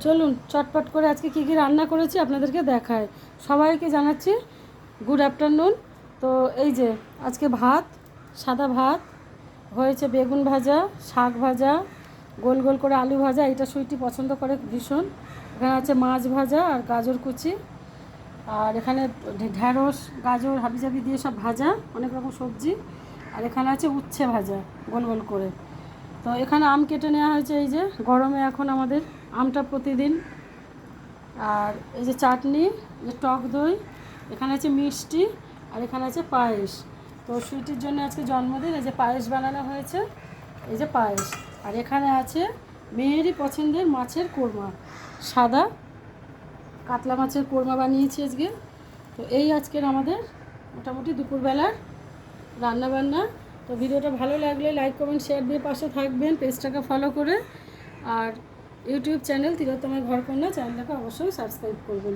চলুন চটপট করে আজকে কী কী রান্না করেছি আপনাদেরকে দেখায়। সবাইকে জানাচ্ছি গুড আফটারনুন। তো এই যে আজকে ভাত, সাদা ভাত হয়েছে, বেগুন ভাজা, শাক ভাজা, গোল গোল করে আলু ভাজা, এটা সুইটি পছন্দ করে ভীষণ। এখানে আছে মাছ ভাজা আর গাজর কুচি, আর এখানে ঢ্যাঁড়স গাজর হাবিজাবি দিয়ে সব ভাজা, অনেক রকম সবজি। আর এখানে আছে উচ্ছে ভাজা গোল গোল করে। তো এখানে আম কেটে নেওয়া হয়েছে, এই যে গরমে এখন আমাদের আমটা প্রতিদিন। আর এই যে চাটনি, যে টক দই, এখানে আছে মিষ্টি, আর এখানে আছে পায়েস। তো সুইটির জন্য আজকে জন্মদিন, এই যে পায়েস বানানো হয়েছে, এই যে পায়েস। আর এখানে আছে মেয়েরই পছন্দের মাছের কোরমা, সাদা কাতলা মাছের কোরমা বানিয়েছি আজকে। তো এই আজকের আমাদের মোটামুটি দুপুরবেলার রান্নাবান্না। তো ভিডিওটা ভালো লাগলে লাইক কমেন্ট শেয়ার দিয়ে পাশে থাকবেন, পেজটাকে ফলো করে। আর ইউটিউব চ্যানেল তিলোত্তমার ঘরকন্যা চ্যানেলটাকে অবশ্যই সাবস্ক্রাইব করবেন।